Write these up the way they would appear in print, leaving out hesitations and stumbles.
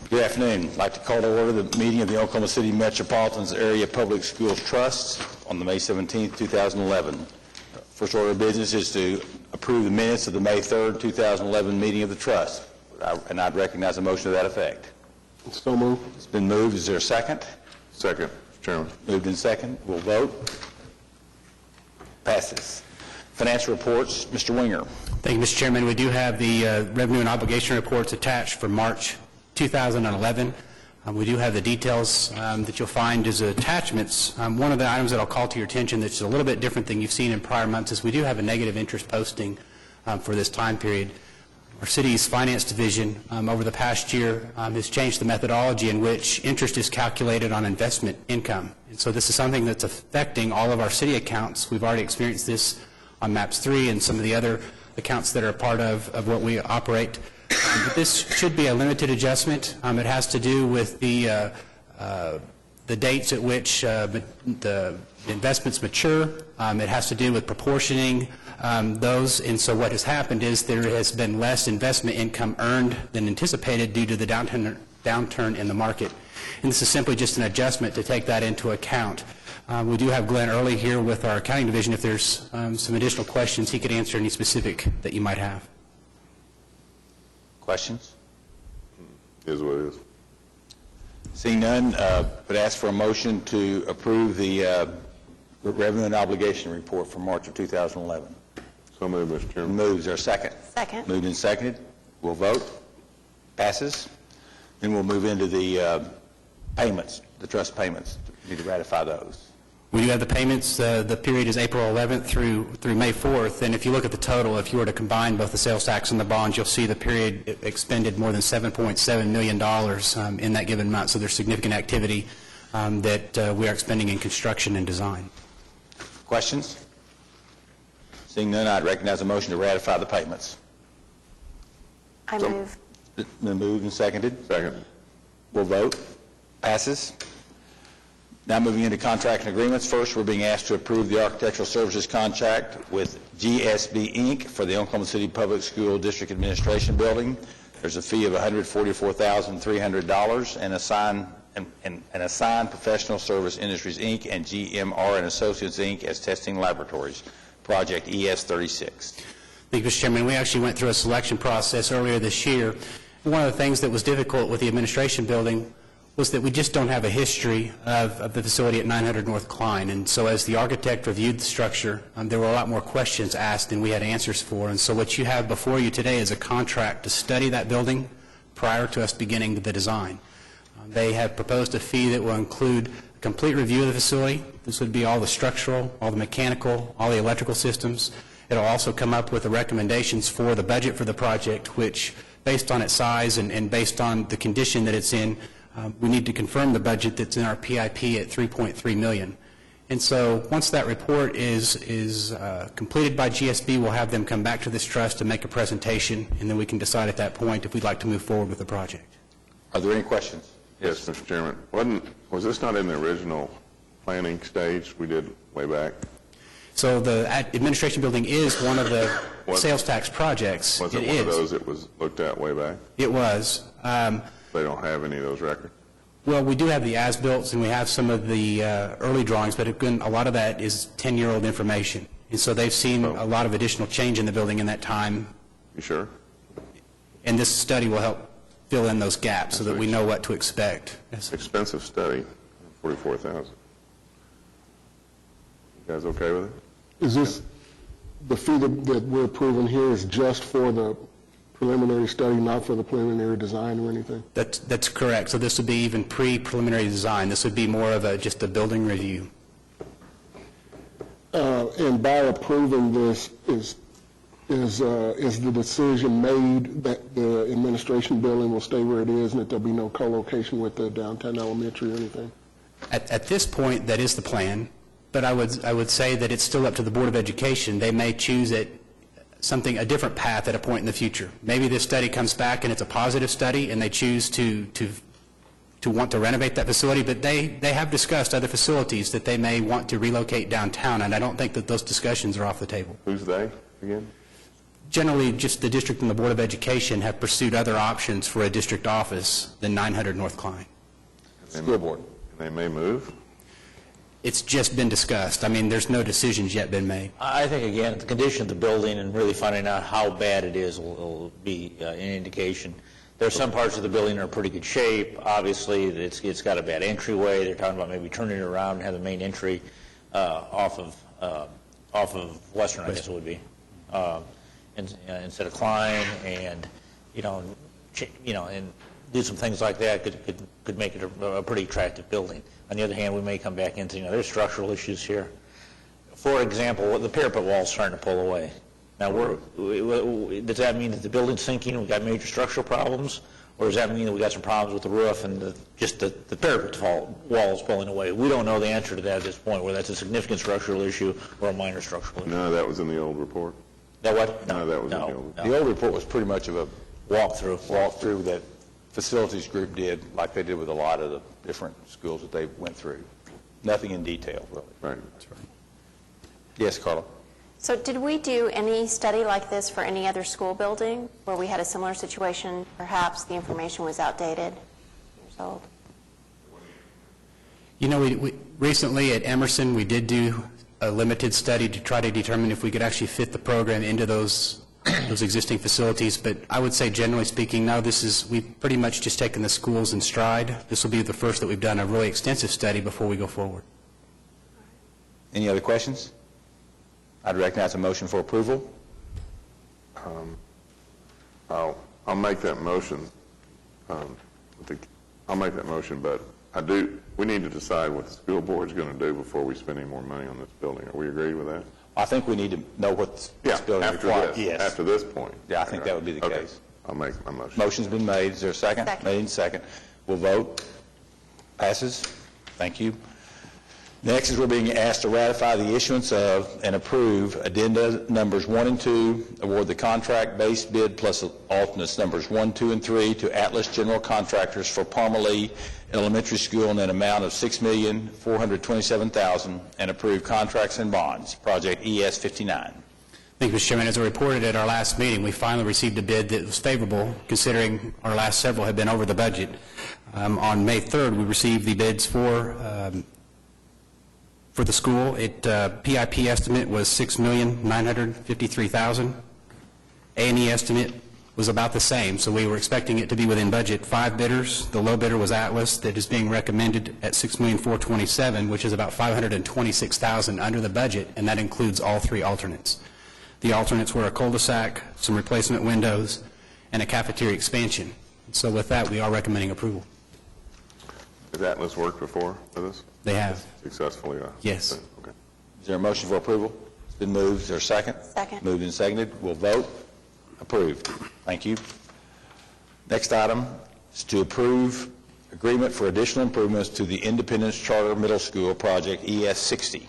Good afternoon. I'd like to call to order the meeting of the Oklahoma City Metropolitan's Area Public Schools Trust on the May 17, 2011. First order of business is to approve the minutes of the May 3rd, 2011 meeting of the Trust. And I'd recognize a motion to that effect. So moved. It's been moved. Is there a second? Second, Mr. Chairman. Moved in second. We'll vote. Passes. Financial reports, Mr. Winger. Thank you, Mr. Chairman. We do have the revenue and obligation reports attached for March 2011. We do have the details that you'll find as attachments. One of the items that I'll call to your attention that's a little bit different than you've seen in prior months is we do have a negative interest posting for this time period. Our city's finance division over the past year has changed the methodology in which interest is calculated on investment income. And so this is something that's affecting all of our city accounts. We've already experienced this on MAPS 3 and some of the other accounts that are a part of what we operate. But this should be a limited adjustment. It has to do with the dates at which the investments mature. It has to do with proportioning those, and so what has happened is there has been less investment income earned than anticipated due to the downturn in the market. And this is simply just an adjustment to take that into account. We do have Glenn Early here with our accounting division. If there's some additional questions, he could answer any specific that you might have. Questions? Is what it is. Seeing none, would ask for a motion to approve the revenue and obligation report for March of 2011. So moved, Mr. Chairman. Moved. Is there a second? Second. Moved and seconded. We'll vote. Passes. Then we'll move into the payments, the trust payments. We need to ratify those. We do have the payments. The period is April 11th through May 4th. And if you look at the total, if you were to combine both the sales tax and the bonds, you'll see the period expended more than $7.7 million in that given month. So there's significant activity that we are expending in construction and design. Questions? Seeing none, I'd recognize a motion to ratify the payments. I move. Been moved and seconded. Second. We'll vote. Passes. Now moving into contract and agreements. First, we're being asked to approve the architectural services contract with GSB Inc. for the Oklahoma City Public School District Administration Building. There's a fee of $144,300 and assign Professional Service Industries Inc. and GMR and Associates Inc. as testing laboratories. Project ES36. Thank you, Mr. Chairman. We actually went through a selection process earlier this year. One of the things that was difficult with the administration building was that we just don't have a history of the facility at 900 North Klein. And so as the architect reviewed the structure, there were a lot more questions asked than we had answers for. And so what you have before you today is a contract to study that building prior to us beginning the design. They have proposed a fee that will include a complete review of the facility. This would be all the structural, all the mechanical, all the electrical systems. It'll also come up with the recommendations for the budget for the project, which, based on its size and based on the condition that it's in, we need to confirm the budget that's in our PIP at $3.3 million. And so once that report is completed by GSB, we'll have them come back to this trust and make a presentation, and then we can decide at that point if we'd like to move forward with the project. Are there any questions? Yes, Mr. Chairman. Was this not in the original planning stage we did way back? So the administration building is one of the sales tax projects. Was it one of those that was looked at way back? It was. They don't have any of those records? Well, we do have the as-built, and we have some of the early drawings, but again, a lot of that is 10-year-old information. And so they've seen a lot of additional change in the building in that time. You sure? And this study will help fill in those gaps so that we know what to expect. Yes. Expensive study, $44,000. You guys okay with it? Is this, the fee that we're approving here is just for the preliminary study, not for the preliminary design or anything? That's correct. So this would be even pre-preliminary design. This would be more of just a building review. And by approving this, is the decision made that the administration building will stay where it is and that there'll be no co-location with the downtown elementary or anything? At this point, that is the plan. But I would say that it's still up to the Board of Education. They may choose a different path at a point in the future. Maybe this study comes back and it's a positive study and they choose to want to renovate that facility, but they have discussed other facilities that they may want to relocate downtown, and I don't think that those discussions are off the table. Who's they again? Generally, just the district and the Board of Education have pursued other options for a district office than 900 North Klein. School board. They may move? It's just been discussed. I mean, there's no decisions yet been made. I think, again, the condition of the building and really finding out how bad it is will be an indication. There are some parts of the building that are in pretty good shape. Obviously, it's got a bad entryway. They're talking about maybe turning it around and have the main entry off of Western, I guess it would be, instead of Klein, and and do some things like that could make it a pretty attractive building. On the other hand, we may come back into, there's structural issues here. For example, the parapet wall's starting to pull away. Now, does that mean that the building's sinking and we've got major structural problems? Or does that mean that we got some problems with the roof and just the parapet wall is pulling away? We don't know the answer to that at this point, whether that's a significant structural issue or a minor structural issue. No, that was in the old report. That what? No, that was in the old. The old report was pretty much of a Walkthrough. that facilities group did, like they did with a lot of the different schools that they went through. Nothing in detail, really. Right. Yes, Carla? So did we do any study like this for any other school building where we had a similar situation? Perhaps the information was outdated, years old? We recently at Emerson, we did do a limited study to try to determine if we could actually fit the program into those existing facilities. But I would say, generally speaking, no, we've pretty much just taken the schools in stride. This will be the first that we've done a really extensive study before we go forward. Any other questions? I'd recognize a motion for approval. I'll make that motion. I'll make that motion, but we need to decide what the school board's going to do before we spend any more money on this building. Are we agreed with that? I think we need to know what this building requires. Yes. After this point. Yeah, I think that would be the Okay. case. I'll make my motion. Motion's been made. Is there a second? Second. Made and second. We'll vote. Passes. Thank you. Next is we're being asked to ratify the issuance of and approve addenda numbers 1 and 2, award the contract-based bid plus alternates numbers 1, 2, and 3 to Atlas General Contractors for Palmer Lee Elementary School in an amount of $6,427,000 and approve contracts and bonds. Project ES 59. Thank you, Mr. Chairman. As I reported at our last meeting, we finally received a bid that was favorable, considering our last several had been over the budget. On May 3rd, we received the bids for the school. PIP estimate was $6,953,000. A&E estimate was about the same, so we were expecting it to be within budget. 5 bidders. The low bidder was Atlas, that is being recommended at $6,427,000, which is about $526,000 under the budget, and that includes all 3 alternates. The alternates were a cul-de-sac, some replacement windows, and a cafeteria expansion. So with that, we are recommending approval. Has Atlas worked before with us? They have. Successfully? Yes. Okay. Is there a motion for approval? It's been moved. Is there a second? Second. Moved and seconded. We'll vote. Approved. Thank you. Next item is to approve agreement for additional improvements to the Independence Charter Middle School project ES 60.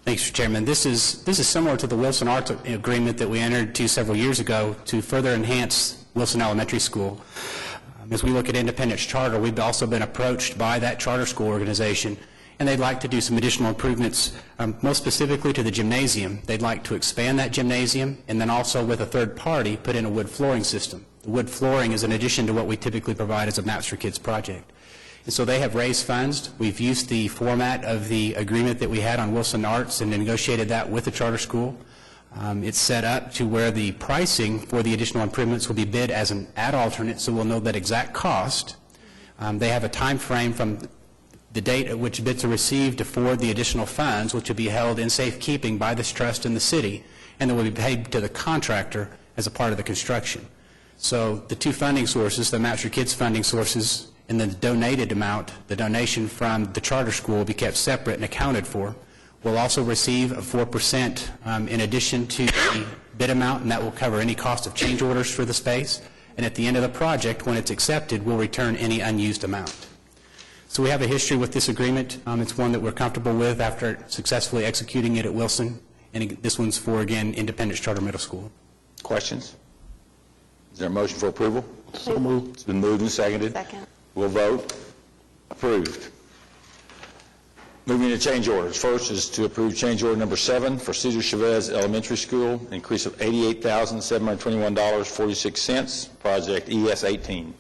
Thanks, Mr. Chairman. This is similar to the Wilson Arts agreement that we entered into several years ago to further enhance Wilson Elementary School. As we look at Independence Charter, we've also been approached by that charter school organization, and they'd like to do some additional improvements, most specifically to the gymnasium. They'd like to expand that gymnasium, and then also with a third party, put in a wood flooring system. The wood flooring is an addition to what we typically provide as a Maps for Kids project. And so they have raised funds. We've used the format of the agreement that we had on Wilson Arts and negotiated that with the charter school. It's set up to where the pricing for the additional improvements will be bid as an ad alternate, so we'll know that exact cost. They have a time frame from the date at which bids are received to forward the additional funds, which will be held in safekeeping by this trust in the city, and then will be paid to the contractor as a part of the construction. So the 2 funding sources, the Maps for Kids funding sources, and then the donated amount, the donation from the charter school, will be kept separate and accounted for. We'll also receive a 4% in addition to the bid amount, and that will cover any cost of change orders for the space. And at the end of the project, when it's accepted, we'll return any unused amount. So we have a history with this agreement. It's one that we're comfortable with after successfully executing it at Wilson. And this one's for, again, Independence Charter Middle School. Questions? Is there a motion for approval? So moved. It's been moved and seconded. Second. We'll vote. Approved. Moving to change orders. First is to approve change order number 7 for Cesar Chavez Elementary School, increase of $88,721.46, project ES-18.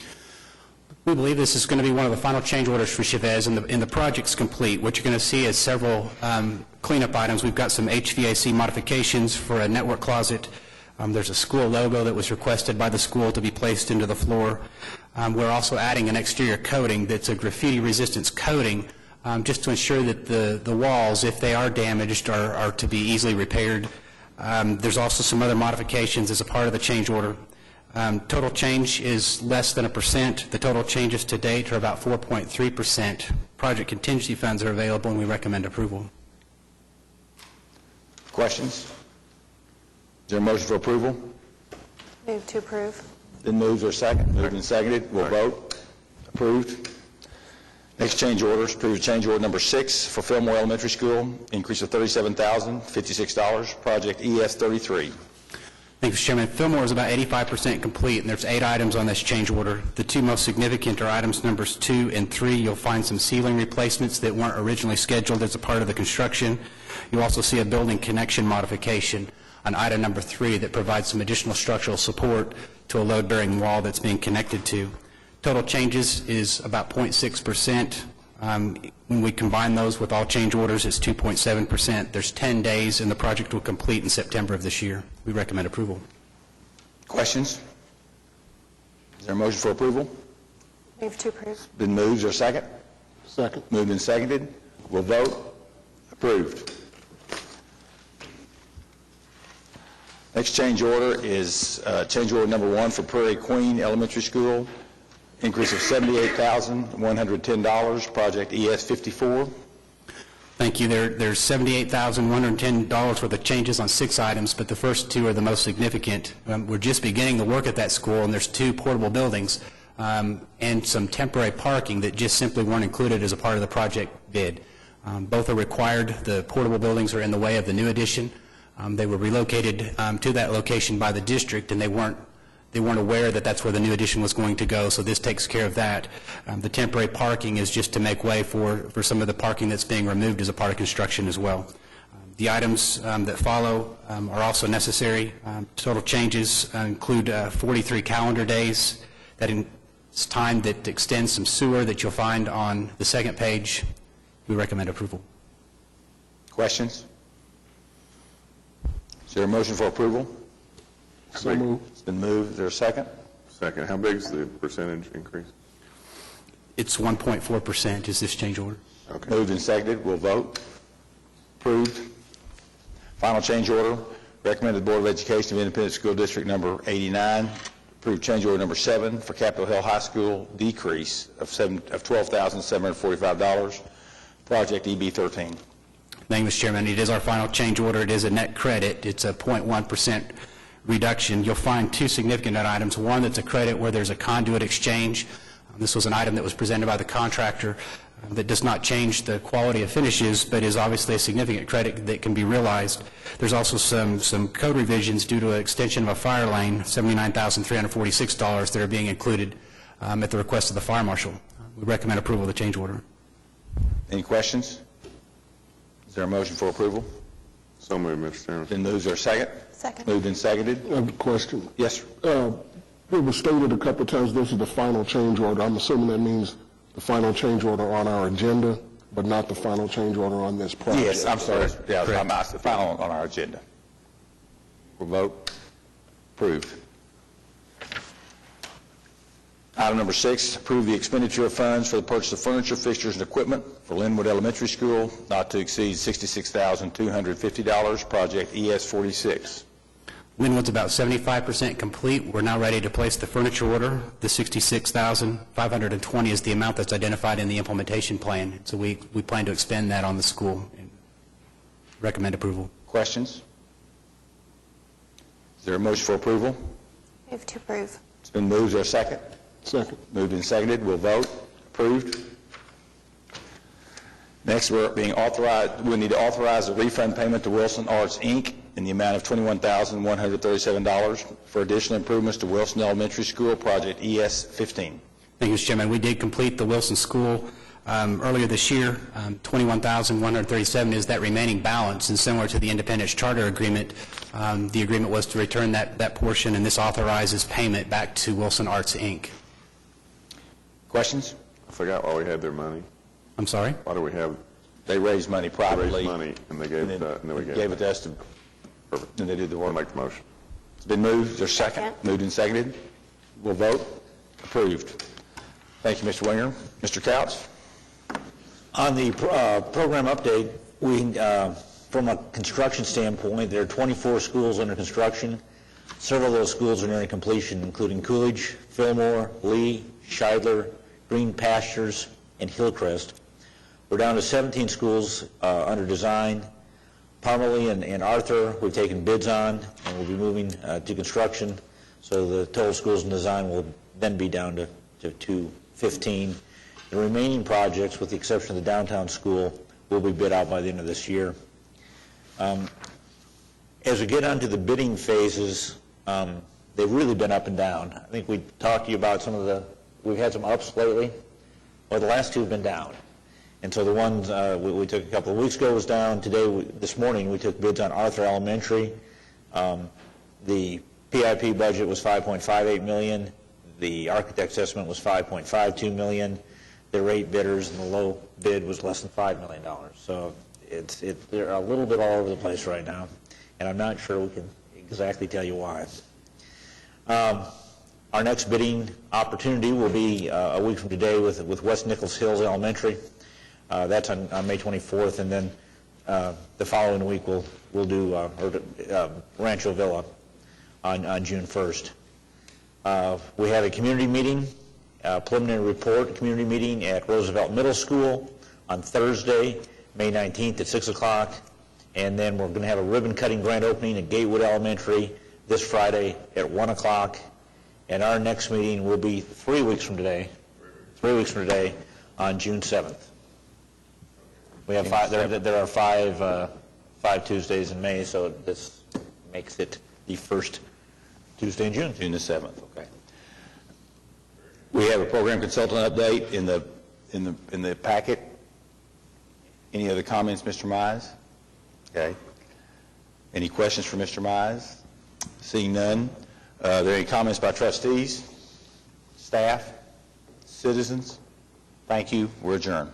We believe this is going to be one of the final change orders for Chavez, and the project's complete. What you're going to see is several cleanup items. We've got some HVAC modifications for a network closet. There's a school logo that was requested by the school to be placed into the floor. We're also adding an exterior coating that's a graffiti resistance coating, just to ensure that the walls, if they are damaged, are to be easily repaired. There's also some other modifications as a part of the change order. Total change is less than 1%. The total changes to date are about 4.3%. Project contingency funds are available, and we recommend approval. Questions? Is there a motion for approval? Move to approve. Then moves or second? Moved and seconded. We'll vote. Approved. Next change orders. Approve change order number 6 for Fillmore Elementary School, increase of $37,056, project ES-33. Thank you, Mr. Chairman. Fillmore is about 85% complete, and there's 8 items on this change order. The 2 most significant are items numbers 2 and 3. You'll find some ceiling replacements that weren't originally scheduled as a part of the construction. You'll also see a building connection modification on item number 3 that provides some additional structural support to a load-bearing wall that's being connected to. Total changes is about 0.6%. When we combine those with all change orders, it's 2.7%. There's 10 days, and the project will complete in September of this year. We recommend approval. Questions? Is there a motion for approval? Move to approve. Been moved or second? Second. Moved and seconded. We'll vote. Approved. Next change order is change order number 1 for Prairie Queen Elementary School, increase of $78,110, project ES-54. Thank you. There's $78,110 worth of changes on 6 items, but the first 2 are the most significant. We're just beginning the work at that school, and there's 2 portable buildings and some temporary parking that just simply weren't included as a part of the project bid. Both are required. The portable buildings are in the way of the new addition. They were relocated to that location by the district, and they weren't aware that that's where the new addition was going to go, so this takes care of that. The temporary parking is just to make way for some of the parking that's being removed as a part of construction as well. The items that follow are also necessary. Total changes include 43 calendar days. That is time that extends some sewer that you'll find on the second page. We recommend approval. Questions? Is there a motion for approval? So moved. It's been moved. Is there a second? Second. How big is the percentage increase? It's 1.4% is this change order. Okay. Moved and seconded. We'll vote. Approved. Final change order. Recommended Board of Education of Independent School District number 89. Approved change order number 7 for Capitol Hill High School, decrease of $12,745, project EB-13. Thank you, Mr. Chairman. It is our final change order. It is a net credit. It's a 0.1% reduction. You'll find 2 significant items. One that's a credit where there's a conduit exchange. This was an item that was presented by the contractor that does not change the quality of finishes, but is obviously a significant credit that can be realized. There's also some code revisions due to an extension of a fire lane, $79,346 that are being included at the request of the fire marshal. We recommend approval of the change order. Any questions? Is there a motion for approval? So moved, Mr. Chairman. Been moved. Is there a second? Second. Moved and seconded. I have a question. Yes, sir. It was stated a couple of times this is the final change order. I'm assuming that means the final change order on our agenda, but not the final change order on this project. Yes, I'm sorry. Yeah, I'm the final on our agenda. We'll vote. Approved. Item number 6, approve the expenditure of funds for the purchase of furniture, fixtures, and equipment for Linwood Elementary School, not to exceed $66,250, project ES-46. Linwood's about 75% complete. We're now ready to place the furniture order. The $66,520 is the amount that's identified in the implementation plan. So we plan to expend that on the school. Recommend approval. Questions? Is there a motion for approval? Move to approve. It's been moved. Is there a second? Second. Moved and seconded. We'll vote. Approved. Next, we need to authorize a refund payment to Wilson Arts, Inc. in the amount of $21,137 for additional improvements to Wilson Elementary School, project ES-15. Thank you, Mr. Chairman. We did complete the Wilson School earlier this year. $21,137 is that remaining balance, and similar to the Independence Charter Agreement, the agreement was to return that portion, and this authorizes payment back to Wilson Arts, Inc. Questions? I forgot why we had their money. I'm sorry? Why do we have, They raised money they privately. raised money and they gave, And then and then we gave it to us to, Perfect. and they did the I'll work. make the motion. It's been moved. Is there a second? Second. Moved and seconded. We'll vote. Approved. Thank you, Mr. Winger. Mr. Couch? On the program update, from a construction standpoint, there are 24 schools under construction. Several of those schools are nearing completion, including Coolidge, Fillmore, Lee, Scheidler, Green Pastures, and Hillcrest. We're down to 17 schools under design. Parmalee and Arthur, we've taken bids on, and we'll be moving to construction. So the total schools in design will then be down to 215. The remaining projects, with the exception of the downtown school, will be bid out by the end of this year. As we get onto the bidding phases, they've really been up and down. I think we talked to you about we've had some ups lately. Well, the last two have been down. And so the ones we took a couple of weeks ago was down. Today, this morning, we took bids on Arthur Elementary. The PIP budget was $5.58 million. The architect's estimate was $5.52 million. The rate bidders and the low bid was less than $5 million. So they're a little bit all over the place right now, and I'm not sure we can exactly tell you why. Our next bidding opportunity will be a week from today with West Nichols Hills Elementary. That's on May 24th, and then the following week we'll do Rancho Villa on June 1st. We have a community meeting, preliminary report community meeting at Roosevelt Middle School on Thursday, May 19th at 6 o'clock, and then we're going to have a ribbon cutting grand opening at Gatewood Elementary this Friday at 1 o'clock, and our next meeting will be 3 weeks from today on June 7th. We have there are five Tuesdays in May, so this makes it the first Tuesday in June. June the 7th, okay. We have a program consultant update in the packet. Any other comments, Mr. Mize? Okay. Any questions for Mr. Mize? Seeing none. Are there any comments by trustees, staff, citizens? Thank you. We're adjourned.